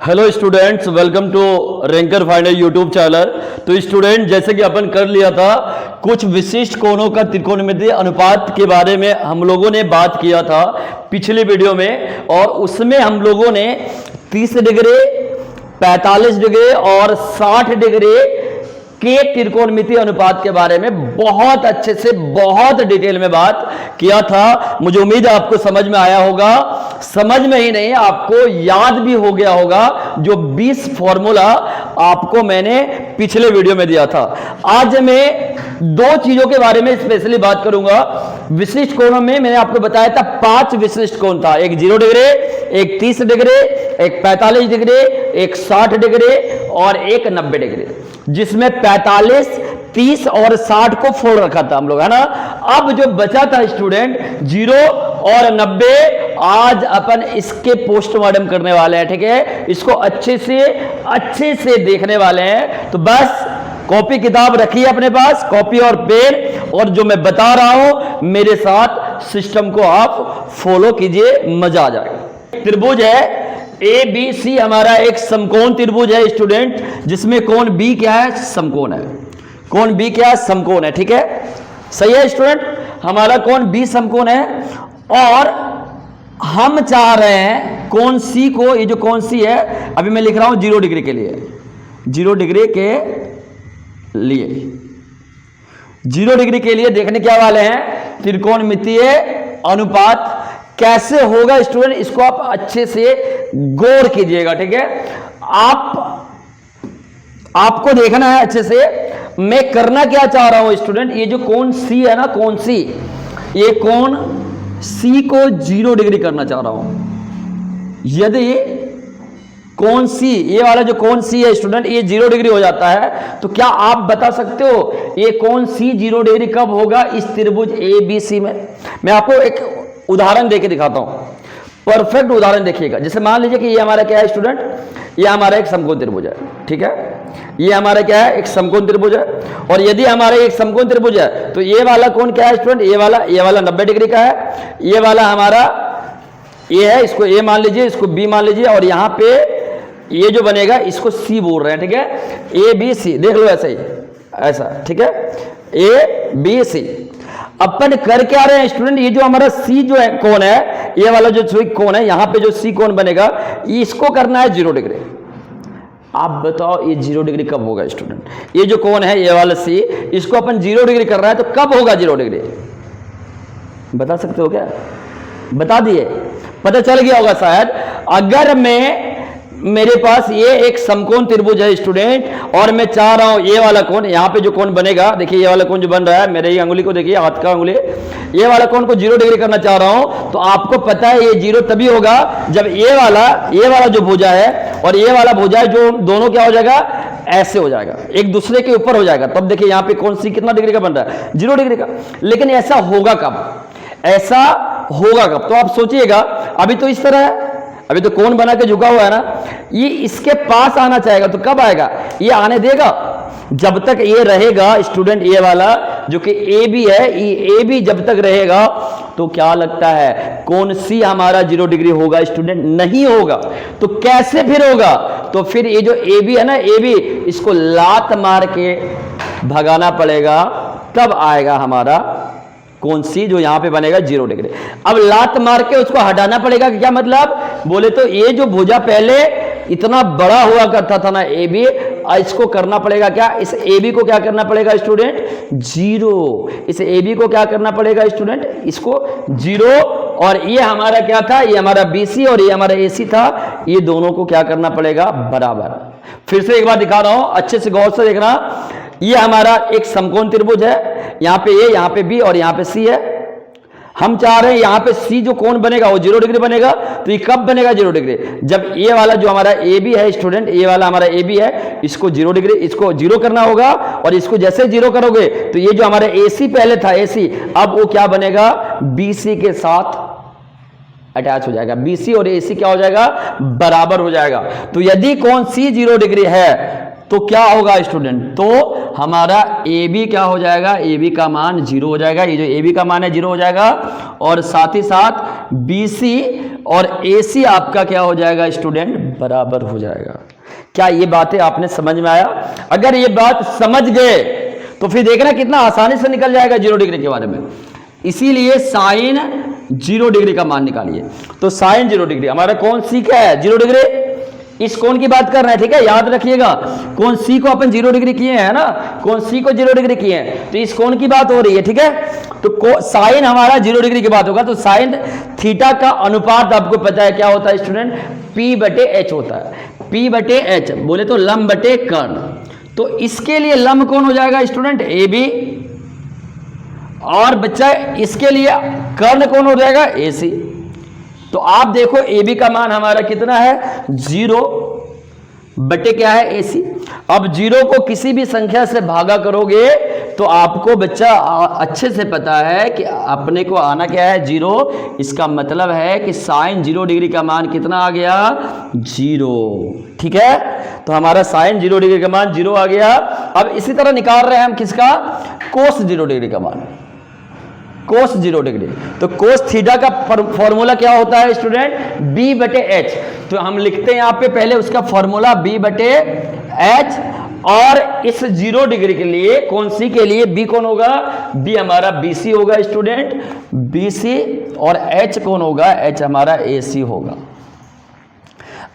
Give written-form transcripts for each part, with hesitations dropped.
Hello students, welcome to ranker final YouTube channel. तो student, जैसे कि अपन कर लिया था, कुछ विशिष्ट कोणों का त्रिकोणमितीय अनुपात के बारे में हम लोगों ने बात किया था पिछले वीडियो में, और उसमें हम लोगों ने 30 डिग्री, 45 डिग्री और 60 डिग्री के त्रिकोणमितीय अनुपात के बारे में बहुत अच्छे से, बहुत डिटेल में बात किया था। मुझे उम्मीद है आपको समझ में आया होगा। समझ में ही नहीं, आपको याद भी हो गया होगा जो 20 फॉर्मूला आपको मैंने पिछले वीडियो में दिया था। आज मैं दो चीजों के बारे में स्पेशली बात करूंगा। विशिष्ट कोणों में मैंने आपको बताया था 5 विशिष्ट कोण था, एक 0 डिग्री, एक 30 डिग्री, एक 45 डिग्री, एक 60 डिग्री और एक 90 डिग्री, जिसमें 45, 30 और 60 को फोड़ रखा था हम लोग, है ना। अब जो बचा था स्टूडेंट 0 और 90, आज अपन इसके पोस्टमार्टम करने वाले हैं, ठीक है। इसको अच्छे से देखने वाले हैं। तो बस कॉपी किताब रखिए अपने पास, कॉपी और पेन, और जो मैं बता रहा हूं मेरे साथ सिस्टम को आप फॉलो कीजिए, मजा आ जाएगा। त्रिभुज है ए बी सी, हमारा एक समकोण त्रिभुज है स्टूडेंट, जिसमें कोण बी क्या है? समकोण है। कोण बी क्या है? समकोण है, ठीक है। सही है स्टूडेंट, हमारा कोण बी समकोण है, और हम चाह रहे हैं कोण सी को, ये जो कोण सी है, अभी मैं लिख रहा हूं 0 डिग्री के लिए, 0 डिग्री के लिए, 0 डिग्री के लिए देखने क्या वाले हैं? त्रिकोणमितीय अनुपात कैसे होगा स्टूडेंट, इसको आप अच्छे से गौर कीजिएगा, ठीक है। आपको देखना है अच्छे से। मैं करना क्या चाह रहा हूं स्टूडेंट, ये जो कोण सी है ना, कोण सी, ये कोण सी को 0 डिग्री करना चाह रहा हूं। यदि कोण सी, ये वाला जो कोण सी है स्टूडेंट, ये 0 डिग्री हो जाता है, तो क्या आप बता सकते हो ये कोण सी 0 डिग्री कब होगा इस त्रिभुज ए बी सी में? मैं आपको एक उदाहरण देके दिखाता हूं, परफेक्ट उदाहरण देखिएगा। जैसे मान लीजिए कि ये हमारा क्या है स्टूडेंट, ये हमारा एक समकोण त्रिभुज है, ठीक है। ये हमारा क्या है? एक समकोण त्रिभुज है। और यदि हमारा एक समकोण त्रिभुज है, तो ये वाला कोण क्या है स्टूडेंट? ये वाला 90 डिग्री का है। ये वाला हमारा ये है, इसको ए मान लीजिए, इसको बी मान लीजिए, और यहां पे ये जो बनेगा इसको सी बोल रहे हैं, ठीक है। ए बी सी देख लो, ऐसा ही, ऐसा, ठीक है, ए बी सी। अपन कर क्या रहे हैं स्टूडेंट, ये जो हमारा सी जो है कोण है, ये वाला जो कोण है, यहां पे जो सी कोण बनेगा, इसको करना है 0 डिग्री। आप बताओ ये 0 डिग्री कब होगा स्टूडेंट? ये जो कोण है, ये वाला सी, इसको अपन 0 डिग्री कर रहा है, तो कब होगा 0 डिग्री? बता सकते हो क्या? बता दिए, पता चल गया होगा शायद। अगर मेरे पास ये एक समकोण त्रिभुज है स्टूडेंट, और मैं चाह रहा हूं ये वाला कोण, यहां पे जो कोण बनेगा, देखिए ये वाला कोण जो बन रहा है, मेरे ही अंगुली को देखिए, हाथ का अंगुली, ये वाला कोण को 0 डिग्री करना चाह रहा हूं, तो आपको पता है ये 0 तभी होगा जब ये वाला जो भुजा है और ये वाला भुजा है, जो दोनों क्या हो जाएगा? ऐसे हो जाएगा, एक दूसरे के ऊपर हो जाएगा। तब देखिए यहां पे कोण सी कितना डिग्री का बन रहा है? 0 डिग्री का। लेकिन ऐसा होगा कब? ऐसा होगा कब? तो आप सोचिएगा, अभी तो इस तरह है, अभी तो कोण बना के झुका हुआ है ना, ये इसके पास आना चाहेगा, तो कब आएगा? ये आने देगा जब तक ये रहेगा स्टूडेंट, ये वाला जो कि ए बी है, ये ए बी जब तक रहेगा, तो क्या लगता है कोण सी हमारा 0 डिग्री होगा स्टूडेंट? नहीं होगा। तो कैसे फिर होगा? तो फिर ये जो ए बी है ना, ए बी, इसको लात मार के भगाना पड़ेगा, तब आएगा हमारा कोण सी जो यहां पे बनेगा 0 डिग्री। अब लात मार के उसको हटाना पड़ेगा, क्या मतलब? बोले तो ये जो भुजा पहले इतना बड़ा हुआ करता था ना ए बी, इसको करना पड़ेगा क्या? इस ए बी को क्या करना पड़ेगा स्टूडेंट? 0। इस ए बी को क्या करना पड़ेगा स्टूडेंट? इसको 0। और ये हमारा क्या था? ये हमारा बी सी और ये हमारा ए सी था, ये दोनों को क्या करना पड़ेगा? बराबर। फिर से एक बार दिखा रहा हूं, अच्छे से गौर से देखना। ये हमारा एक समकोण त्रिभुज है, यहां पे ए, यहां पे बी और यहां पे सी है। हम चाह रहे हैं यहां पे सी जो कोण बनेगा वो 0 डिग्री बनेगा। तो ये कब बनेगा 0 डिग्री? जब ये वाला जो हमारा ए बी है स्टूडेंट, ये वाला हमारा ए बी है, इसको 0 डिग्री, इसको 0 करना होगा, और इसको जैसे 0 करोगे तो ये जो हमारा ए सी पहले था, ए सी, अब वो क्या बनेगा? बी सी के साथ अटैच हो जाएगा। बी सी और ए सी क्या हो जाएगा? बराबर हो जाएगा। तो यदि कोण सी 0 डिग्री है, तो क्या होगा स्टूडेंट, तो हमारा ए बी क्या हो जाएगा, ए बी का मान 0 हो जाएगा, ये जो ए बी का मान है 0 हो जाएगा, और साथ ही साथ बी सी और ए सी आपका क्या हो जाएगा स्टूडेंट, बराबर हो जाएगा। क्या ये बातें आपने समझ में आया? अगर ये बात समझ गए तो फिर देखना कितना आसानी से निकल जाएगा 0 डिग्री के बारे में। इसीलिए साइन 0 डिग्री का मान निकालिए। तो साइन 0 डिग्री हमारा कौन सी क्या है, 0 डिग्री, इस कोण की बात कर रहे हैं, ठीक है, याद रखिएगा। कोण सी को अपन 0 डिग्री किए हैं ना, कोण सी को 0 डिग्री किए हैं, तो इस कोण की बात हो रही है, ठीक है। तो साइन हमारा 0 डिग्री की बात होगा, तो साइन थीटा का अनुपात आपको पता है क्या होता है स्टूडेंट, P बटे H होता है। P बटे H बोले तो लंब बटे कर्ण, तो इसके लिए लंब कौन हो जाएगा स्टूडेंट, ए बी, और बच्चा इसके लिए कर्ण कौन हो जाएगा, ए सी। तो आप देखो ए बी का मान हमारा कितना है, 0 बटे क्या है, ए सी। अब 0 को किसी भी संख्या से भागा करोगे तो आपको बच्चा अच्छे से पता है कि अपने को आना क्या है, 0। इसका मतलब है कि साइन 0 डिग्री का मान कितना आ गया, 0, ठीक है। तो हमारा साइन 0 डिग्री का मान 0 आ गया। अब इसी तरह निकाल रहे हैं हम किसका, कोस 0 डिग्री का मान, कोस 0 डिग्री। तो कोस थीटा का फॉर्मूला क्या होता है स्टूडेंट, b बटे एच। तो हम लिखते हैं यहाँ पे पहले उसका फॉर्मूला b बटे एच, और इस 0 डिग्री के लिए कौन सी के लिए b कौन होगा, b हमारा BC होगा स्टूडेंट, BC, और h कौन होगा, h हमारा AC होगा।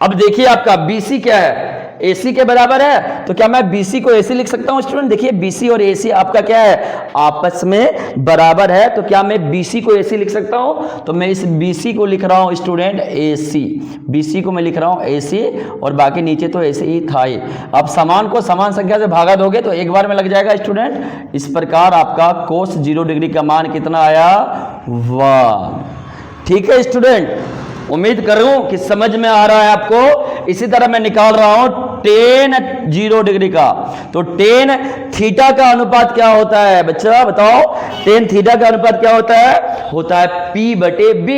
अब देखिए आपका BC क्या है, AC के बराबर है, तो क्या मैं BC को AC लिख सकता हूं स्टूडेंट, देखिए BC और AC आपका क्या है, आपस में बराबर है, तो क्या मैं BC को AC लिख सकता हूं, तो मैं इस BC को लिख रहा हूं स्टूडेंट AC, BC को मैं लिख रहा हूं AC, और बाकी नीचे तो ऐसे ही था ही। अब समान को समान संख्या से भागा दोगे तो एक बार में लग जाएगा स्टूडेंट। इस प्रकार आपका कोस 0 डिग्री का मान कितना आया, 1, ठीक है स्टूडेंट। उम्मीद करूं कि समझ में आ रहा है आपको। इसी तरह मैं निकाल रहा हूं टेन 0 डिग्री का, तो टेन थीटा का अनुपात क्या होता है बच्चा, बताओ, टेन थीटा का अनुपात क्या होता है P बटे B।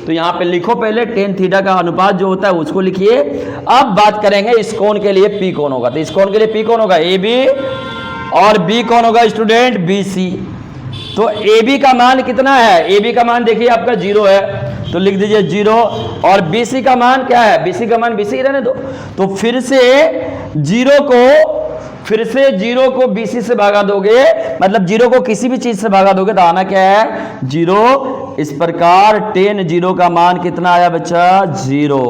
तो यहां पे लिखो पहले टेन थीटा का अनुपात जो होता है उसको लिखिए। अब बात करेंगे इस कोण के लिए P कौन होगा, तो इस कोण के लिए P कौन होगा, AB, और B कौन होगा स्टूडेंट, BC। तो AB का मान कितना है, AB का मान देखिए आपका 0 है, तो लिख दीजिए 0, और BC का मान क्या है, BC का मान BC रहने दो। तो फिर से 0 को BC से भागा दोगे, मतलब 0 को किसी भी चीज से भागा दोगे तो आना क्या है, 0। इस प्रकार टेन 0 का मान कितना आया बच्चा, 0।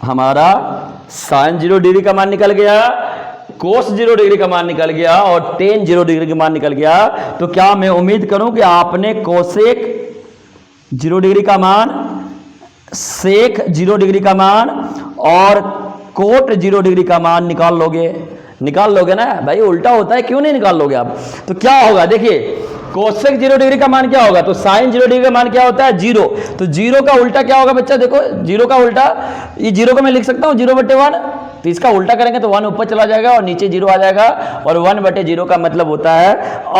हमारा साइन 0 डिग्री का मान निकल गया, कोस 0 डिग्री का मान निकल गया, और टेन 0 डिग्री का मान निकल गया। तो क्या मैं उम्मीद करूं कि आपने कोसेक 0 डिग्री का मान, सेक 0 डिग्री का मान, और कोट 0 डिग्री का मान निकाल लोगे ना भाई, उल्टा होता है, क्यों नहीं निकाल लोगे आप। तो क्या होगा देखिए, कोसेक 0 डिग्री का मान क्या होगा, तो साइन 0 डिग्री का मान क्या होता है, 0। तो 0 का उल्टा क्या होगा बच्चा, देखो 0 का उल्टा, ये 0 को मैं लिख सकता हूं 0 बटे 1, तो इसका उल्टा करेंगे तो 1 ऊपर चला जाएगा और नीचे 0 आ जाएगा, और 1 बटे 0 का मतलब होता है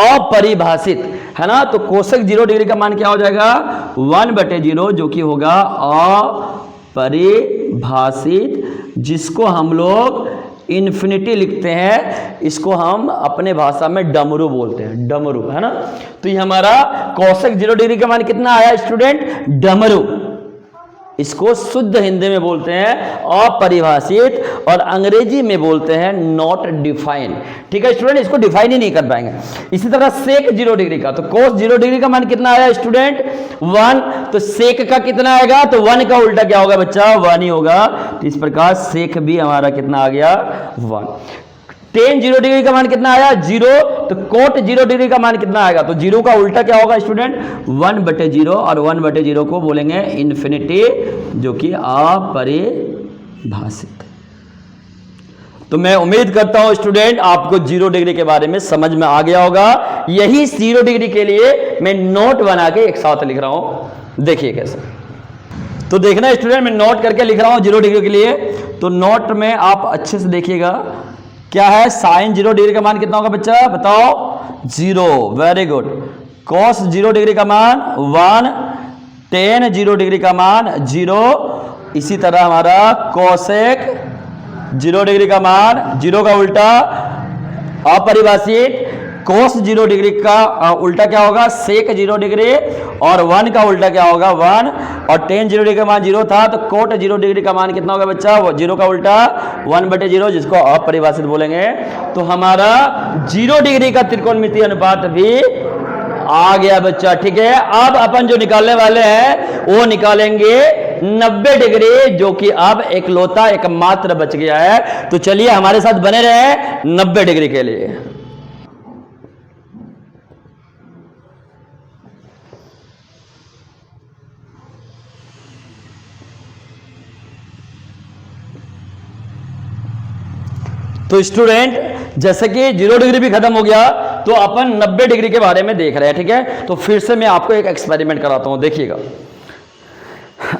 अपरिभाषित, है ना। तो कोसेक 0 डिग्री का मान क्या हो जाएगा, 1 बटे 0, जो कि होगा अपरिभाषित, जिसको हम लोग इन्फिनिटी लिखते हैं, इसको हम अपने भाषा में डमरू बोलते हैं, डमरू, है ना। तो ये हमारा कोसेक 0 डिग्री का मान कितना आया स्टूडेंट, डमरू। इसको शुद्ध हिंदी में बोलते हैं अपरिभाषित, और अंग्रेजी में बोलते हैं नॉट डिफाइन, ठीक है स्टूडेंट, इसको डिफाइन ही नहीं कर पाएंगे। इसी तरह सेक 0 डिग्री का, तो कोस 0 डिग्री का मान कितना आया स्टूडेंट, 1। तो सेक का कितना आएगा, तो 1 का उल्टा क्या होगा बच्चा, 1 ही होगा। तो इस प्रकार सेक भी हमारा कितना आ गया, 1। टेन 0 डिग्री का मान कितना आया, 0। तो कोट 0 डिग्री का मान कितना आएगा, तो 0 का उल्टा क्या होगा स्टूडेंट, 1 बटे 0, और 1 बटे 0 को बोलेंगे इन्फिनिटी, जो कि अपरिभाषित। तो मैं उम्मीद करता हूं स्टूडेंट आपको 0 डिग्री के बारे में समझ में आ गया होगा। यही 0 डिग्री के लिए मैं नोट बना के एक साथ लिख रहा हूं, देखिए कैसे। तो देखना स्टूडेंट, मैं नोट करके लिख रहा हूं 0 डिग्री के लिए, तो नोट में आप अच्छे से देखिएगा क्या है। साइन 0 डिग्री का मान कितना होगा बच्चा, बताओ, 0, वेरी गुड। कॉस 0 डिग्री का मान 1, टेन 0 डिग्री का मान 0। इसी तरह हमारा कोसेक 0 डिग्री का मान, 0 का उल्टा अपरिभाषित, कोस 0 डिग्री का उल्टा क्या होगा, सेक 0 डिग्री, और 1 का उल्टा क्या होगा 1, और टेन 0 डिग्री का मान 0 था तो कोट 0 डिग्री का मान कितना होगा बच्चा, 0 का उल्टा 1/0, जिसको अपरिभाषित बोलेंगे। तो हमारा 0 डिग्री का त्रिकोणमितीय अनुपात भी आ गया बच्चा। ठीक है, अब अपन जो निकालने वाले हैं वो निकालेंगे 90 डिग्री, जो कि अब एकलौता एकमात्र बच गया है। तो चलिए हमारे साथ बने रहे 90 डिग्री के लिए। तो स्टूडेंट जैसे कि 0 डिग्री भी खत्म हो गया तो अपन 90 डिग्री के बारे में देख रहे हैं। ठीक है, तो फिर से मैं आपको एक एक्सपेरिमेंट कराता हूं, देखिएगा।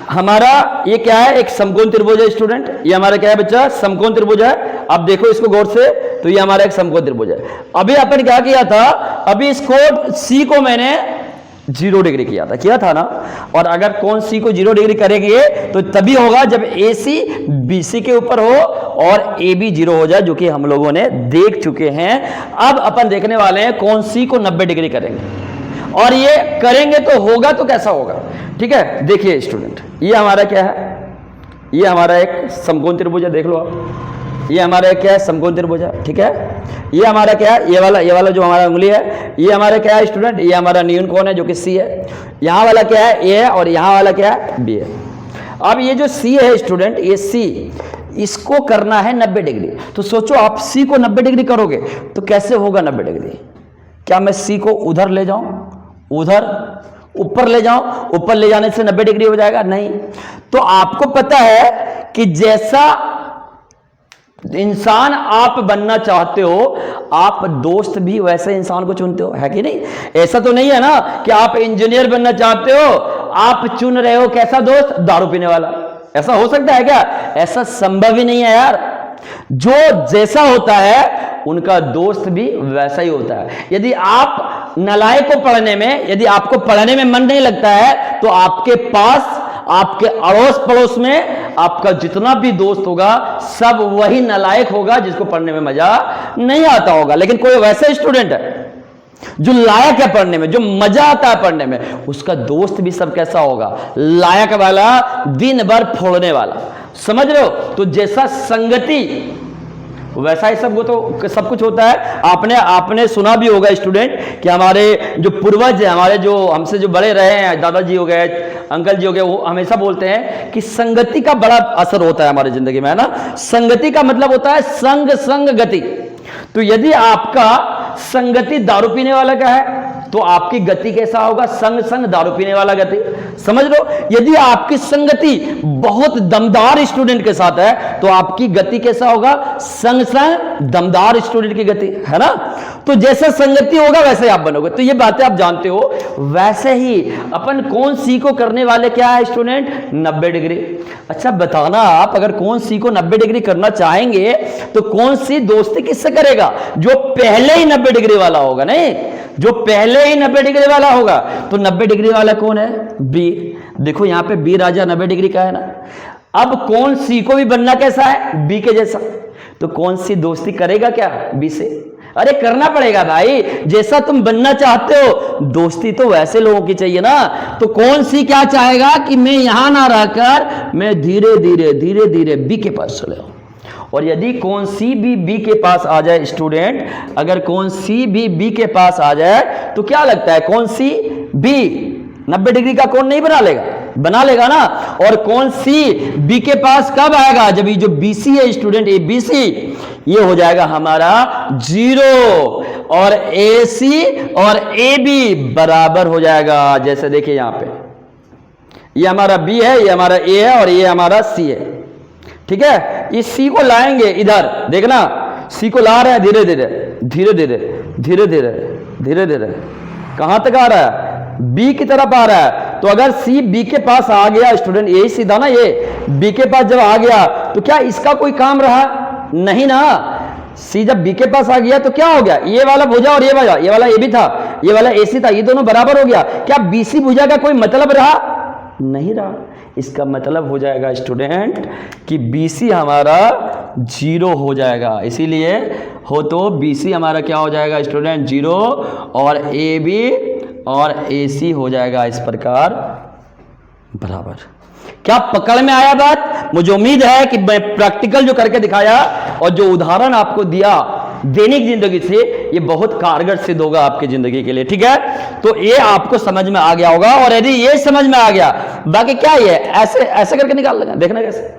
हमारा ये क्या है, एक समकोण त्रिभुज है स्टूडेंट। ये हमारा क्या है बच्चा, समकोण त्रिभुज है। अब देखो इसको गौर से, तो ये हमारा एक समकोण त्रिभुज है। अभी अपन क्या किया था, अभी इसको सी को मैंने 0 डिग्री किया था ना। और अगर कोण सी को 0 डिग्री करेंगे तो तभी होगा जब ए सी बी सी के ऊपर हो और ए बी 0 हो जाए, जो कि हम लोगों ने देख चुके हैं। अब अपन देखने वाले हैं कोण सी को 90 डिग्री करेंगे, और ये करेंगे तो होगा तो कैसा होगा। ठीक है, देखिए स्टूडेंट, ये हमारा क्या है, ये हमारा एक समकोण त्रिभुज है, देख लो आप। ये हमारा क्या है, समकोण त्रिभुज है। ठीक है, ये हमारा क्या है, ये वाला जो हमारा उंगली है, ये हमारा क्या है स्टूडेंट, ये हमारा न्यून कोण है जो कि सी है। यहाँ वाला क्या है, ए है, और यहाँ वाला क्या है, बी है। अब ये जो सी है स्टूडेंट, ये सी, इसको करना है 90 डिग्री। तो सोचो आप सी को 90 डिग्री करोगे तो कैसे होगा 90 डिग्री। क्या मैं सी को उधर ले जाऊं, उधर ऊपर ले जाऊं, ऊपर ले जाने से 90 डिग्री हो जाएगा, नहीं। तो आपको पता है कि जैसा इंसान आप बनना चाहते हो, आप दोस्त भी वैसे इंसान को चुनते हो, है कि नहीं। ऐसा तो नहीं है ना कि आप इंजीनियर बनना चाहते हो, आप चुन रहे हो कैसा दोस्त, दारू पीने वाला। ऐसा हो सकता है क्या, ऐसा संभव ही नहीं है यार। जो जैसा होता है उनका दोस्त भी वैसा ही होता है। यदि आप नालायक को पढ़ने में, यदि आपको पढ़ने में मन नहीं लगता है तो आपके पास, आपके अड़ोस पड़ोस में आपका जितना भी दोस्त होगा सब वही नालायक होगा जिसको पढ़ने में मजा नहीं आता होगा। लेकिन कोई वैसा स्टूडेंट है जो लायक है पढ़ने में, जो मजा आता है पढ़ने में, उसका दोस्त भी सब कैसा होगा, लायक वाला, दिन भर फोड़ने वाला। समझ रहे हो। तो जैसा संगति वैसा ही सब तो सब कुछ होता है। आपने सुना भी होगा स्टूडेंट कि हमारे जो पूर्वज है, हमारे जो हमसे जो बड़े रहे हैं, दादाजी हो गए, अंकल जी हो गए, वो हमेशा बोलते हैं कि संगति का बड़ा असर होता है हमारी जिंदगी में, है ना। संगति का मतलब होता है संग गति। तो यदि आपका संगति दारू पीने वाला का है तो आपकी गति कैसा होगा, संग दारू पीने वाला गति। समझ लो। यदि आपकी संगति बहुत दमदार स्टूडेंट के साथ है तो आपकी गति कैसा होगा, संग दमदार स्टूडेंट की गति, है ना। तो जैसा संगति होगा वैसे आप बनोगे। तो ये बातें आप जानते हो। वैसे ही अपन कोण सी को करने वाले क्या है स्टूडेंट, 90 डिग्री। अच्छा बताना आप, अगर कोण सी को 90 डिग्री करना चाहेंगे तो कोण सी दोस्ती किससे करेगा, जो पहले ही 90 डिग्री वाला होगा। नहीं, जो पहले ही 90 डिग्री वाला होगा। तो 90 डिग्री वाला कौन है, बी। देखो यहां पे बी राजा 90 डिग्री का है ना। अब कोण सी को भी बनना कैसा है, बी के जैसा। तो कोण सी दोस्ती करेगा क्या, बी से। अरे करना पड़ेगा भाई, जैसा तुम बनना चाहते हो दोस्ती तो वैसे लोगों की चाहिए ना। तो कोण सी क्या चाहेगा कि मैं यहां ना रहकर मैं धीरे धीरे बी के पास चले आऊं। और यदि कोण सी भी बी के पास आ जाए स्टूडेंट, अगर कोण सी भी बी के पास आ जाए तो क्या लगता है, कोण सी बी 90 डिग्री का कोण नहीं बना लेगा ना। और कोण सी बी के पास कब आएगा, जब ये जो बीसी है स्टूडेंट, ए बी सी, ये हो जाएगा हमारा 0 और ए सी और ए बी बराबर हो जाएगा। जैसे देखिए यहां पे ये हमारा बी है, ये हमारा ए है और ये हमारा सी है। ठीक है, इस सी को लाएंगे इधर, देखना सी को ला रहे हैं धीरे धीरे कहां तक आ रहा है, बी की तरफ आ रहा है। तो अगर सी बी के पास आ गया स्टूडेंट, यही सीधा ना, ये बी के पास जब आ गया तो क्या इसका कोई काम रहा, नहीं ना। सी जब बी के पास आ गया तो क्या हो गया, ये वाला भुजा और ये वाला ए भी था, ये वाला ए सी था, ये दोनों बराबर हो गया। क्या बी सी भुजा का कोई मतलब रहा, नहीं रहा। इसका मतलब हो जाएगा स्टूडेंट कि BC हमारा जीरो हो जाएगा। इसीलिए हो तो BC हमारा क्या हो जाएगा स्टूडेंट, जीरो, और AB और AC हो जाएगा इस प्रकार बराबर। क्या पकड़ में आया बात? मुझे उम्मीद है कि मैं प्रैक्टिकल जो करके दिखाया और जो उदाहरण आपको दिया दैनिक जिंदगी से, ये बहुत कारगर सिद्ध होगा आपकी जिंदगी के लिए। ठीक है, तो ये आपको समझ में आ गया होगा। और यदि ये समझ में आ गया, बाकी क्या ये ऐसे ऐसे करके निकाल लेंगे, देखना कैसे।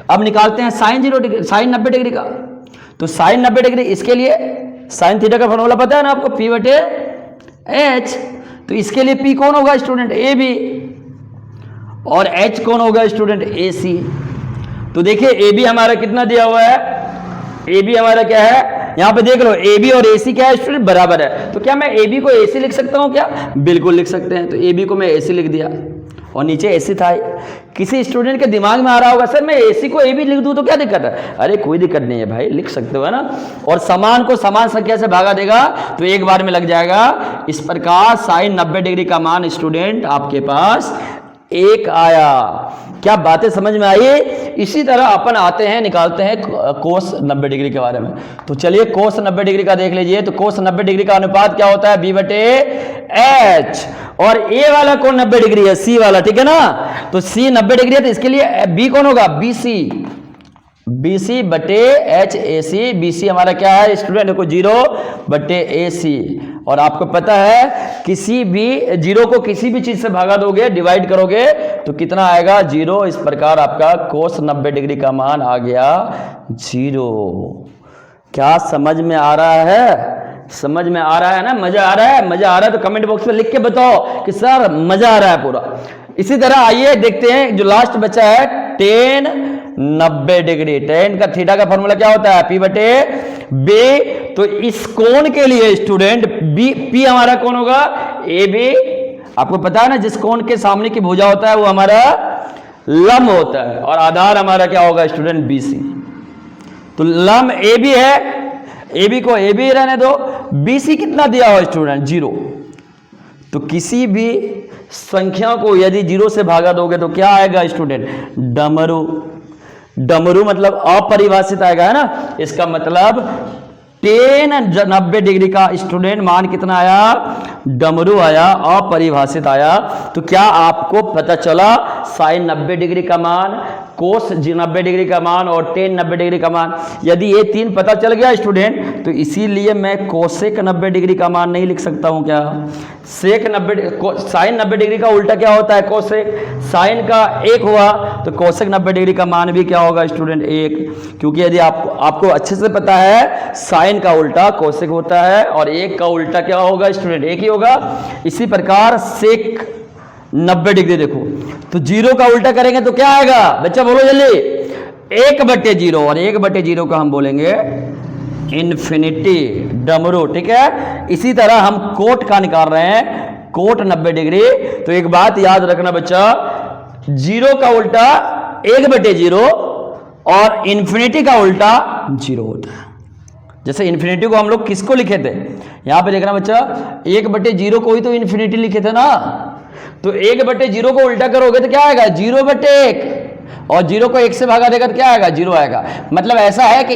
अब निकालते हैं साइन 0 डिग्री, साइन 90 डिग्री का। तो साइन 90 डिग्री, इसके लिए साइन थीटा का फॉर्मूला पता है ना आपको, P/H। तो इसके लिए P कौन होगा स्टूडेंट, AB, और H कौन होगा स्टूडेंट, AC। तो देखिए AB हमारा कितना दिया हुआ है, AB हमारा क्या है, यहां पे देख लो AB और AC क्या है स्टूडेंट, बराबर है। तो क्या मैं AB को AC लिख सकता हूं क्या, बिल्कुल लिख सकते हैं। तो AB को मैं AC लिख दिया और नीचे AC था। किसी स्टूडेंट के दिमाग में आ रहा होगा, सर मैं AC को AB लिख दूं तो क्या दिक्कत है? अरे कोई दिक्कत नहीं है भाई, लिख सकते हो, है ना। और समान को समान संख्या से भागा देगा तो एक बार में लग जाएगा। इस प्रकार साइन 90 डिग्री का मान स्टूडेंट आपके पास 1 आया। क्या बातें समझ में आई? इसी तरह अपन आते हैं, निकालते हैं कोस 90 डिग्री के बारे में। तो चलिए कोस 90 डिग्री का देख लीजिए। तो कोस 90 डिग्री का अनुपात क्या होता है, B/H। और ए वाला कौन 90 डिग्री है, C वाला, ठीक है ना। तो C 90 डिग्री है, तो इसके लिए B कौन होगा, BC, BC/H AC। BC हमारा क्या है स्टूडेंट, देखो 0/AC। और आपको पता है किसी भी जीरो को किसी भी चीज से भागा दोगे, डिवाइड करोगे तो कितना आएगा, 0। इस प्रकार आपका कोस 90 डिग्री का मान आ गया 0। क्या समझ में आ रहा है? समझ में आ रहा है ना, मजा आ रहा है? मजा आ रहा है तो कमेंट बॉक्स में लिख के बताओ कि सर मजा आ रहा है पूरा। इसी तरह आइए देखते हैं जो लास्ट बचा है, tan 90 डिग्री। tan का थीटा का फॉर्मूला क्या होता है, P/B। तो इस कोण के लिए स्टूडेंट P हमारा कौन होगा, AB। आपको पता है ना, जिस कोण के सामने की भुजा होता है वो हमारा लंब होता है, और आधार हमारा क्या होगा स्टूडेंट, BC। तो लंब AB है, AB को AB रहने दो। BC कितना दिया हो स्टूडेंट, 0। तो किसी भी संख्या को यदि 0 से भागा दोगे तो क्या आएगा स्टूडेंट, डमरू। डमरू मतलब अपरिभाषित आएगा, है ना। इसका मतलब tan 90 डिग्री का स्टूडेंट मान कितना आया, डमरू आया, अपरिभाषित आया। तो क्या आपको पता चला साइन 90 डिग्री का मान, कोस 90 डिग्री का मान और tan 90 डिग्री का मान? यदि ये 3 पता चल गया स्टूडेंट, तो इसीलिए मैं कोसेक 90 डिग्री का मान नहीं लिख सकता हूं क्या, सेक 90, साइन 90 डिग्री का उल्टा क्या होता है, कोसेक। साइन का 1 हुआ तो कोसेक 90 डिग्री का मान भी क्या होगा स्टूडेंट, 1। क्योंकि यदि आपको अच्छे से पता है साइन का उल्टा कोसेक होता है और 1 का उल्टा क्या होगा स्टूडेंट, 1 ही होगा। इसी प्रकार सेक 90 डिग्री देखो, तो 0 का उल्टा करेंगे तो क्या आएगा बच्चा, बोलो जल्दी, 1/0। और 1/0 का हम बोलेंगे इन्फिनिटी, डमरू, ठीक है। इसी तरह हम कोट का निकाल रहे हैं, कोट 90 डिग्री। तो एक बात याद रखना बच्चा, 0 का उल्टा 1/0 और इन्फिनिटी का उल्टा 0 होता है। जैसे इन्फिनिटी को हम लोग किसको लिखे थे, यहां पे देखना बच्चा, 1/0 को ही तो इन्फिनिटी लिखे थे ना। तो 1/0 को उल्टा करोगे तो क्या आएगा, 0/1। और 0 को 1 से भागा देगा तो क्या आएगा, 0 आएगा। मतलब ऐसा है कि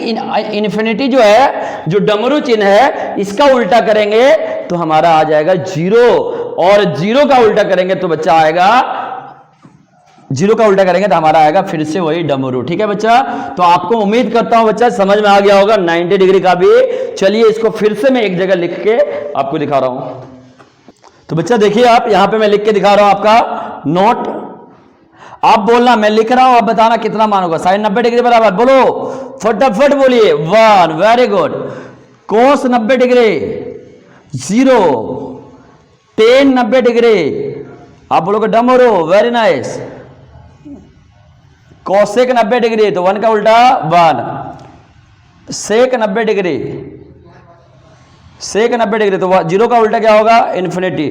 इन्फिनिटी जो है, जो डमरू चिन्ह है, इसका उल्टा करेंगे तो हमारा आ जाएगा 0। और 0 का उल्टा करेंगे तो बच्चा आएगा, 0 का उल्टा करेंगे तो हमारा आएगा फिर से वही डमरू। ठीक है बच्चा, तो आपको उम्मीद करता हूं बच्चा समझ में आ गया होगा 90 डिग्री का भी। चलिए इसको फिर से मैं एक जगह लिख के आपको दिखा रहा हूं। तो बच्चा देखिए, आप यहां पे मैं लिख के दिखा रहा हूं आपका नोट, आप बोलना, मैं लिख रहा हूं, आप बताना कितना मान होगा। साइन 90 डिग्री बराबर, बोलो फटाफट बोलिए, 1, वेरी गुड। कोस 90 डिग्री 0, tan 90 डिग्री, आप बोलोगे डमरू, वेरी नाइस। कोसेक 90 डिग्री तो 1 का उल्टा 1, सेक 90 डिग्री, सेक 90 डिग्री तो 0 का उल्टा क्या होगा, इन्फिनिटी।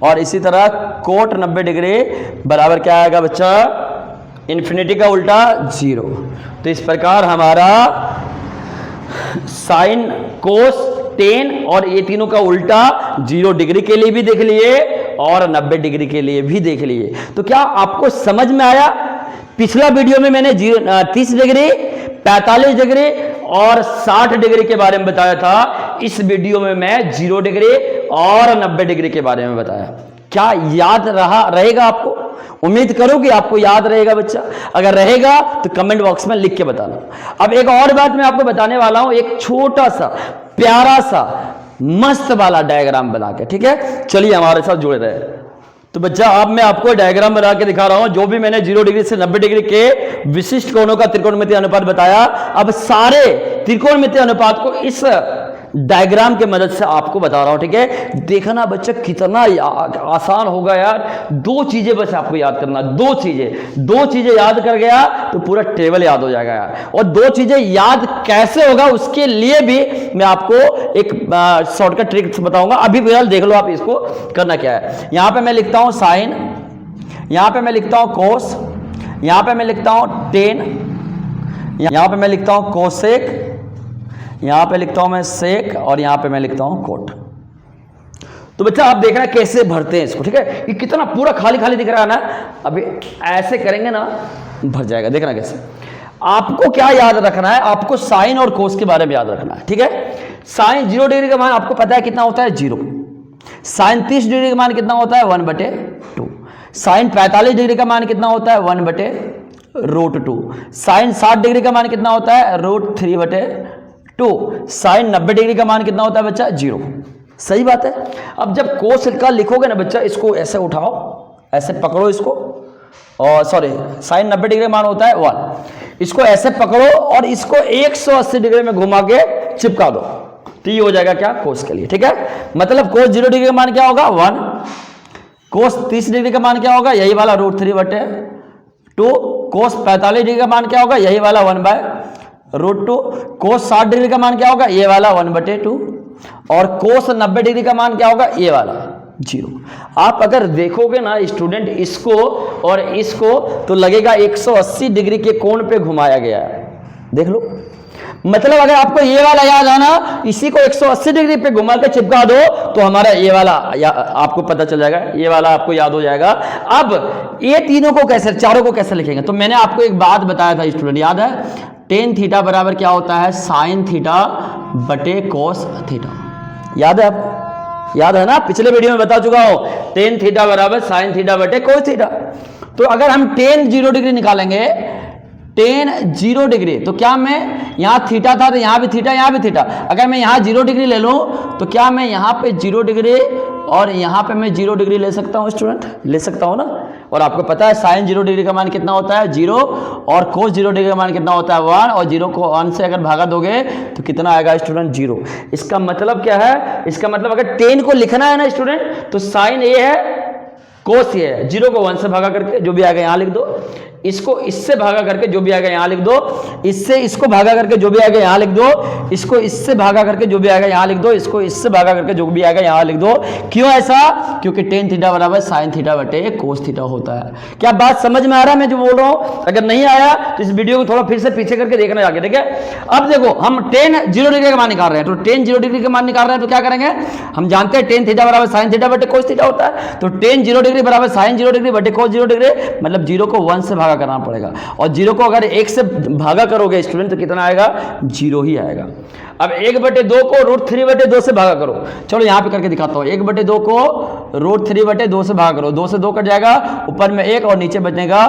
और इसी तरह कोट 90 डिग्री बराबर क्या आएगा बच्चा, इन्फिनिटी का उल्टा 0। तो इस प्रकार हमारा साइन, कोस, tan और ये तीनों का उल्टा 0 डिग्री के लिए भी देख लिए और 90 डिग्री के लिए भी देख लिए। तो क्या आपको समझ में आया? पिछला वीडियो में मैंने 30 डिग्री, 45 डिग्री और 60 डिग्री के बारे में बताया था। इस वीडियो में मैं 0 डिग्री और 90 डिग्री के बारे में बताया। क्या याद रहेगा आपको? उम्मीद करो कि आपको याद रहेगा बच्चा। अगर रहेगा तो कमेंट बॉक्स में लिख के बताना। अब एक और बात मैं आपको बताने वाला हूं, एक छोटा सा प्यारा सा मस्त वाला डायग्राम बना के, ठीक है? चलिए हमारे साथ जुड़े रहे। तो बच्चा अब मैं आपको डायग्राम बना के दिखा रहा हूं, जो भी मैंने 0 डिग्री से 90 डिग्री के विशिष्ट कोणों का त्रिकोणमितीय अनुपात बताया। अब सारे त्रिकोणमितीय अनुपात को इस डायग्राम के मदद से आपको बता रहा हूं, ठीक है? देखना बच्चा कितना आसान होगा यार। दो चीजें बस आपको याद करना, दो चीजें याद कर गया तो पूरा टेबल याद हो जाएगा यार। और दो चीजें याद कैसे होगा उसके लिए भी मैं आपको एक शॉर्टकट ट्रिक बताऊंगा। अभी फिलहाल देख लो आप इसको करना क्या है। यहां पे मैं लिखता हूं साइन, यहां पे मैं लिखता हूं कोस, यहां पे मैं लिखता हूं टेन, यहां पे मैं लिखता हूं कोसेक, यहां पे लिखता हूं मैं सेक, और यहां पे मैं लिखता हूं कोट। तो बच्चा आप देखना कैसे भरते हैं इसको, ठीक है? ये कितना पूरा खाली खाली दिख रहा है ना। अभी ऐसे करेंगे ना भर जाएगा। देखना कैसे। आपको क्या याद रखना है? आपको साइन और कोस के बारे में याद रखना है, ठीक है? साइन 0 डिग्री का मान आपको पता है कितना होता है? 0। साइन 30 डिग्री का मान कितना होता है? 1/2। साइन 45 डिग्री का मान कितना होता है? 1/√2। साइन 60 डिग्री का मान कितना होता है? √3/2। साइन 90 डिग्री का मान कितना होता है बच्चा? 0। सही बात है। अब जब कोस का लिखोगे ना बच्चा, इसको ऐसे उठाओ, ऐसे पकड़ो इसको, और सॉरी साइन 90 डिग्री का मान होता है 1। इसको ऐसे पकड़ो और इसको 180 डिग्री में घुमा के चिपका दो, तो ये हो जाएगा क्या? कोस के लिए, ठीक है? मतलब कोस 0 डिग्री का मान क्या होगा? 1। कोस 30 डिग्री का मान क्या होगा? यही वाला √3/2। कोस 45 डिग्री का मान क्या होगा? यही वाला 1/√2। कोस 60 डिग्री का मान क्या होगा? ये वाला 1/2। और कोस 90 डिग्री का मान क्या होगा? ये वाला 0। आप अगर देखोगे ना स्टूडेंट इसको और इसको, तो लगेगा 180 डिग्री के कोण पे घुमाया गया है। देख लो, मतलब अगर आपको ये वाला याद आना, इसी को 180 डिग्री पे घुमा के चिपका दो तो हमारा ये वाला आपको पता चल जाएगा, ये वाला आपको याद हो जाएगा। अब ये तीनों को कैसे, चारों को कैसे लिखेंगे? तो मैंने आपको एक बात बताया था स्टूडेंट, याद है? टेन थीटा बराबर क्या होता है? साइन थीटा बटे कोस थीटा। याद है आपको? याद है ना? पिछले वीडियो में बता चुका हूं, टेन थीटा बराबर साइन थीटा बटे कोस थीटा। तो अगर हम टेन 0 डिग्री निकालेंगे, टेन 0 डिग्री, तो क्या मैं यहां थीटा था तो यहां भी थीटा, यहां भी थीटा। अगर मैं यहां 0 डिग्री ले लूं तो क्या मैं यहां पे 0 डिग्री और यहां पे मैं 0 डिग्री ले सकता हूं स्टूडेंट? ले सकता हूं ना? और आपको पता है साइन 0 डिग्री का मान कितना होता है? 0। और कोस 0 डिग्री का मान कितना होता है? 1। और 0 को 1 से अगर भागा दोगे तो कितना आएगा स्टूडेंट? 0। इसका मतलब क्या है? इसका मतलब अगर टेन को लिखना है ना स्टूडेंट, तो साइन ये है, कोस ये है। 0 को 1 से भागा करके जो भी आएगा यहां लिख दो, इसको इससे भागा करके जो भी आएगा यहां लिख दो, इससे इसको भागा करके जो भी आएगा यहां लिख दो, इसको इससे भागा करके जो भी आएगा यहां लिख दो, इसको इससे भागा करके जो भी आएगा यहां लिख दो। क्यों ऐसा? क्योंकि टेन थीटा बराबर साइन थीटा बटे कोस थीटा होता है। क्या बात समझ में आ रहा है मैं जो बोल रहा हूं? अगर नहीं आया तो इस वीडियो को थोड़ा फिर से पीछे करके देखना जाके, ठीक है? अब देखो, हम टेन 0 डिग्री का मान निकाल रहे हैं, तो टेन 0 डिग्री का मान निकाल रहे हैं तो क्या करेंगे? हम जानते हैं टेन थीटा बराबर साइन थीटा बटे कोस थीटा होता है। तो टेन 0 डिग्री बराबर साइन 0 डिग्री बटे कोस 0 डिग्री, मतलब 0 को 1 से भागा करना पड़ेगा। और 0 को अगर 1 से भागा करोगे स्टूडेंट तो कितना आएगा? 0 ही आएगा। अब 1/2 को √3/2 से भागा करो। चलो यहां पे करके दिखाता हूं। 1/2 को √3/2 से भागा करो, 2 से 2 कट जाएगा, ऊपर में 1 और नीचे बचेगा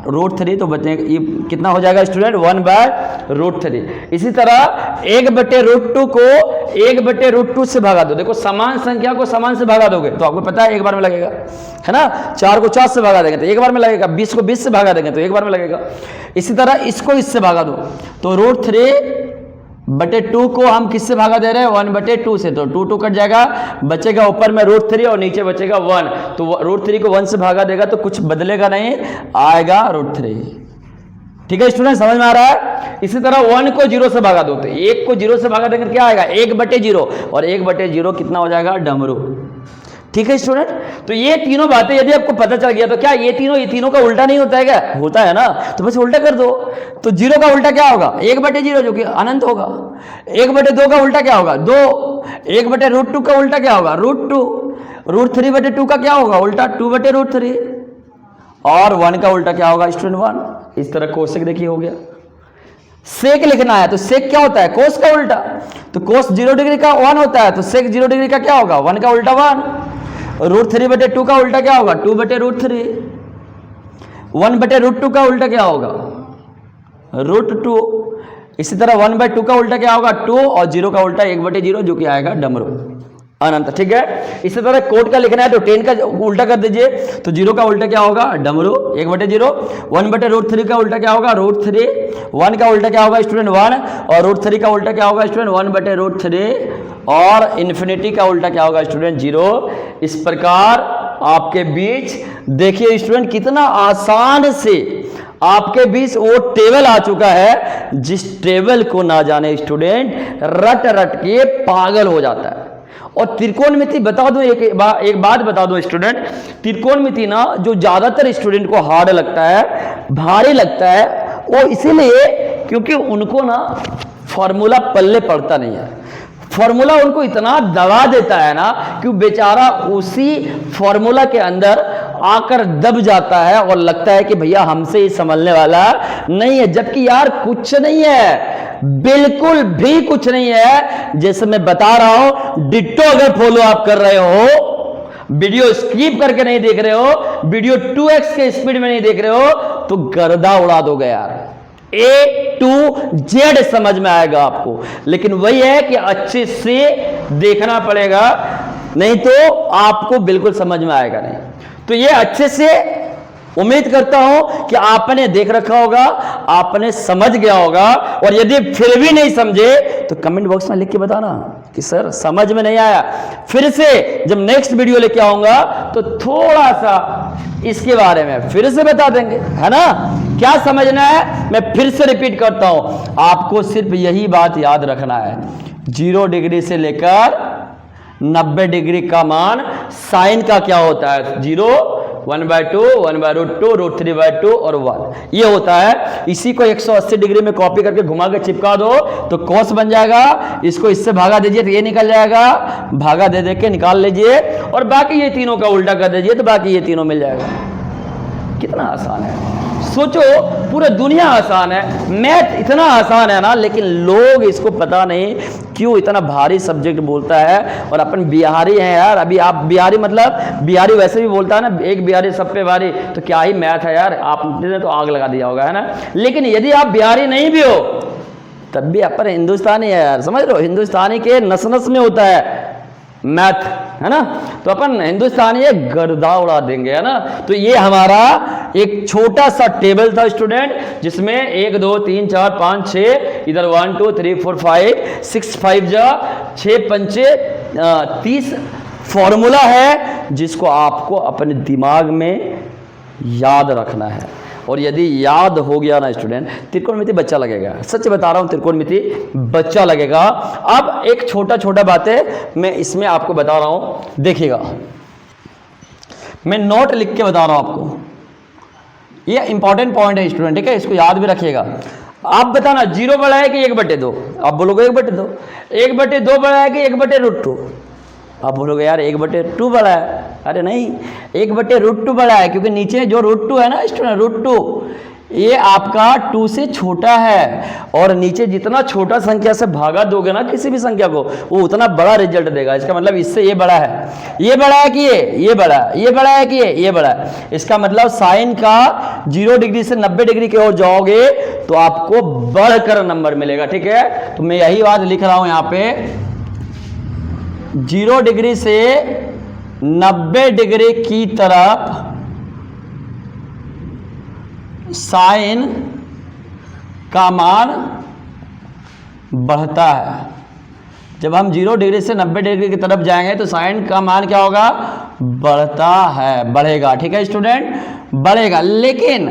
√3, तो बचेगा ये कितना हो जाएगा स्टूडेंट? 1/√3। इसी तरह 1/√2 को 1/√2 से भागा दो। देखो समान संख्या को समान से भागा दोगे तो आपको पता है एक बार में लगेगा, है ना? 4 को 4 से भागा देंगे तो एक बार में लगेगा, 20 को 20 से भागा देंगे तो एक बार में लगेगा। इसी तरह इसको इससे भागा दो, तो √3/2 को हम किससे भागा दे रहे हैं? 1/2 से, तो 2 कट जाएगा, बचेगा ऊपर में √3 और नीचे बचेगा 1। तो √3 को 1 से भागा देगा तो कुछ बदलेगा नहीं, आएगा √3। ठीक है स्टूडेंट, समझ में आ रहा है? इसी तरह 1 को 0 से भागा दो, तो 1 को 0 से भागा देंगे क्या आएगा? 1/0, और 1/0 कितना हो जाएगा? डमरू। ठीक है स्टूडेंट, तो ये तीनों बातें यदि आपको पता चल गया तो क्या ये तीनों का उल्टा नहीं होता है? क्या होता है ना? तो बस उल्टा कर दो। तो 0 का उल्टा क्या होगा? 1/0 जो कि अनंत होगा। 1/2 का उल्टा क्या होगा? 2। 1/√2 का उल्टा क्या होगा? √2। √3/2 का क्या होगा उल्टा? 2/√3। और 1 का उल्टा क्या होगा स्टूडेंट? 1। इस तरह कोसेक देखिए हो गया। सेक लिखना है तो सेक क्या होता है, कोस का उल्टा। तो कोस 0 डिग्री का 1 होता है, तो सेक 0 डिग्री का क्या होगा, 1 का उल्टा 1। √3/2 का उल्टा क्या होगा, 2/√3। 1/√2 का उल्टा क्या होगा, √2। इसी तरह 1/2 का उल्टा क्या होगा, 2, और 0 का उल्टा 1/0 जो कि आएगा डमरू, अनंत। ठीक है, इसी तरह कोट का लिखना है तो 10 का उल्टा कर दीजिए, तो 0 का उल्टा क्या होगा, डमरू 1/0। 1/√3 का उल्टा क्या होगा, √3। 1 का उल्टा क्या होगा स्टूडेंट, 1, और √3 का उल्टा क्या होगा स्टूडेंट, 1/√3, और इन्फिनिटी का उल्टा क्या होगा स्टूडेंट, 0। इस प्रकार आपके बीच देखिए स्टूडेंट कितना आसान से आपके बीच वो टेबल आ चुका है, जिस टेबल को ना जाने स्टूडेंट रट रट के पागल हो जाता है। और त्रिकोणमिति बता दूं, एक बात बता दूं स्टूडेंट, त्रिकोणमिति ना जो ज्यादातर स्टूडेंट को हार्ड लगता है, भारी लगता है, वो इसीलिए क्योंकि उनको ना फॉर्मूला पल्ले पड़ता नहीं है। फॉर्मूला उनको इतना दबा देता है ना कि बेचारा उसी फॉर्मूला के अंदर आकर दब जाता है और लगता है कि भैया हमसे ही संभलने वाला नहीं है, जबकि यार कुछ नहीं है, बिल्कुल भी कुछ नहीं है। जैसे मैं बता रहा हूं, डिट्टो अगर फॉलो आप कर रहे हो, वीडियो स्किप करके नहीं देख रहे हो, वीडियो 2x के स्पीड में नहीं देख रहे हो, तो गर्दा उड़ा दोगे यार, A to Z समझ में आएगा आपको। लेकिन वही है कि अच्छे से देखना पड़ेगा, नहीं तो आपको बिल्कुल समझ में आएगा नहीं। तो ये अच्छे से उम्मीद करता हूं कि आपने देख रखा होगा, आपने समझ गया होगा, और यदि फिर भी नहीं समझे तो कमेंट बॉक्स में लिख के बताना कि सर समझ में नहीं आया। फिर से जब नेक्स्ट वीडियो लेके आऊंगा तो थोड़ा सा इसके बारे में फिर से बता देंगे, है ना। क्या समझना है मैं फिर से रिपीट करता हूं, आपको सिर्फ यही बात याद रखना है, 0 डिग्री से लेकर 90 डिग्री का मान साइन का क्या होता है, 0, 1/2, 1/√2, √3/2 और 1 ये होता है। इसी को 180 डिग्री में कॉपी करके घुमा के चिपका दो तो कॉस बन जाएगा। इसको इससे भागा दीजिए तो ये निकल जाएगा, भागा दे दे के निकाल लीजिए, और बाकी ये तीनों का उल्टा कर दीजिए तो बाकी ये तीनों मिल जाएगा। कितना आसान है, सोचो, पूरा दुनिया आसान है, मैथ इतना आसान है ना, लेकिन लोग इसको पता नहीं क्यों इतना भारी सब्जेक्ट बोलता है। और अपन बिहारी हैं यार, अभी आप बिहारी मतलब बिहारी वैसे भी बोलता है ना, एक बिहारी सब पे भारी, तो क्या ही मैथ है यार, आपने तो आग लगा दिया होगा, है ना। लेकिन यदि आप बिहारी नहीं भी हो तब भी अपन हिंदुस्तानी है यार, समझ लो, हिंदुस्तानी के नस नस में होता है मैथ, है ना। तो अपन हिंदुस्तानी गर्दा उड़ा देंगे, है ना। तो ये हमारा एक छोटा सा टेबल था स्टूडेंट, जिसमें 1 2 3 4 5 6, इधर 1 2 3 4 5 6 5 जा 6 पंचे 30 फॉर्मूला है, जिसको आपको अपने दिमाग में याद रखना है। और यदि याद हो गया ना स्टूडेंट, त्रिकोणमिति बच्चा लगेगा, सच बता रहा हूं, त्रिकोणमिति बच्चा लगेगा। अब एक छोटा छोटा बातें मैं इसमें आपको बता रहा हूं, देखिएगा, मैं नोट लिख के बता रहा हूं आपको, ये इंपॉर्टेंट पॉइंट है स्टूडेंट, ठीक है, इसको याद भी रखिएगा। आप बताना 0 बड़ा है कि 1/2, आप बोलोगे 1/2, 1/2 बड़ा है कि 1/√2, आप बोलोगे यार 1/2 बड़ा है, अरे नहीं, 1/√2 बड़ा है, क्योंकि नीचे जो √2 है ना स्टूडेंट, √2 ये आपका 2 से छोटा है, और नीचे जितना छोटा संख्या से भागा दोगे ना किसी भी संख्या को, वो उतना बड़ा रिजल्ट देगा। इसका मतलब इससे ये बड़ा है, ये बड़ा है कि ये बड़ा है, ये बड़ा है कि ये बड़ा है। इसका मतलब साइन का 0 डिग्री से 90 डिग्री की ओर जाओगे तो आपको बढ़कर नंबर मिलेगा, ठीक है। तो मैं यही बात लिख रहा हूं यहाँ पे, 0 डिग्री से 90 डिग्री की तरफ साइन का मान बढ़ता है। जब हम 0 डिग्री से 90 डिग्री की तरफ जाएंगे तो साइन का मान क्या होगा, बढ़ता है, बढ़ेगा, ठीक है स्टूडेंट, बढ़ेगा। लेकिन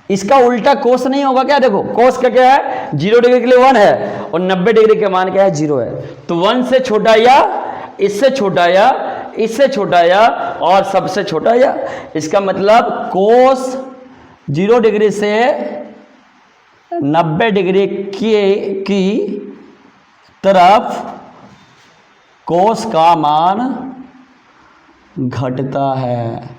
इसका उल्टा कोस नहीं होगा क्या, देखो कोस का क्या है, 0 डिग्री के लिए 1 है और 90 डिग्री के मान क्या है, 0 है। तो 1 से छोटा या इससे छोटा या इससे छोटा या और सबसे छोटा या, इसका मतलब कोस 0 डिग्री से 90 डिग्री की तरफ कोस का मान घटता है।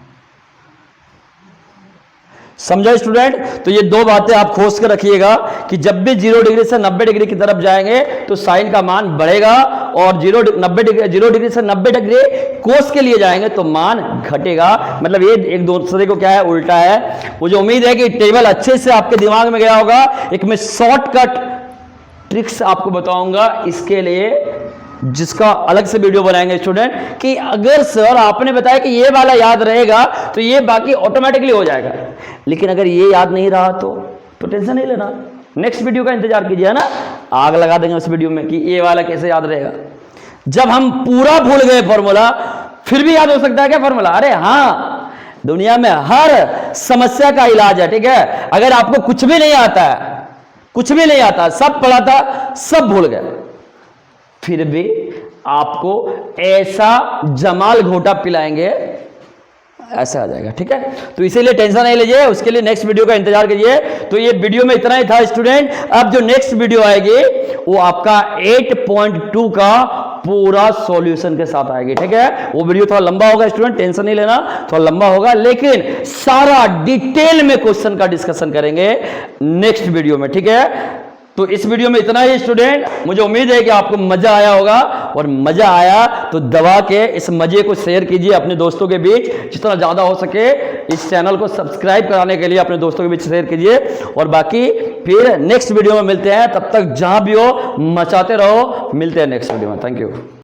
समझा स्टूडेंट? तो ये दो बातें आप खोज कर रखिएगा कि जब भी 0 डिग्री से 90 डिग्री की तरफ जाएंगे तो साइन का मान बढ़ेगा, और 0 डिग्री से 90 डिग्री कोस के लिए जाएंगे तो मान घटेगा। मतलब ये एक दूसरे को क्या है, उल्टा है। मुझे उम्मीद है कि टेबल अच्छे से आपके दिमाग में गया होगा। एक मैं शॉर्टकट ट्रिक्स आपको बताऊंगा इसके लिए, जिसका अलग से वीडियो बनाएंगे स्टूडेंट, कि अगर सर आपने बताया कि ये वाला याद रहेगा तो ये बाकी ऑटोमेटिकली हो जाएगा, लेकिन अगर ये याद नहीं रहा तो टेंशन नहीं लेना, नेक्स्ट वीडियो का इंतजार कीजिए ना, आग लगा देंगे उस वीडियो में कि ये वाला कैसे याद रहेगा। जब हम पूरा भूल गए फॉर्मूला, फिर भी याद हो सकता है क्या फॉर्मूला? अरे हाँ, दुनिया में हर समस्या का इलाज है, ठीक है। अगर आपको कुछ भी नहीं आता है, कुछ भी नहीं आता, सब पढ़ा था, सब भूल गए, फिर भी आपको ऐसा जमाल घोटा पिलाएंगे, ऐसा आ जाएगा, ठीक है। तो इसीलिए टेंशन नहीं लीजिए, उसके लिए नेक्स्ट वीडियो का इंतजार कीजिए। तो ये वीडियो में इतना ही था स्टूडेंट। अब जो नेक्स्ट वीडियो आएगी वो आपका 8.2 का पूरा सॉल्यूशन के साथ आएगी, ठीक है। वो वीडियो थोड़ा लंबा होगा स्टूडेंट, टेंशन नहीं लेना, थोड़ा लंबा होगा, लेकिन सारा डिटेल में क्वेश्चन का डिस्कशन करेंगे नेक्स्ट वीडियो में, ठीक है। तो इस वीडियो में इतना ही स्टूडेंट। मुझे उम्मीद है कि आपको मजा आया होगा, और मजा आया तो दबा के इस मजे को शेयर कीजिए अपने दोस्तों के बीच, जितना ज्यादा हो सके। इस चैनल को सब्सक्राइब कराने के लिए अपने दोस्तों के बीच शेयर कीजिए, और बाकी फिर नेक्स्ट वीडियो में मिलते हैं। तब तक जहां भी हो मचाते रहो, मिलते हैं नेक्स्ट वीडियो में। Thank you.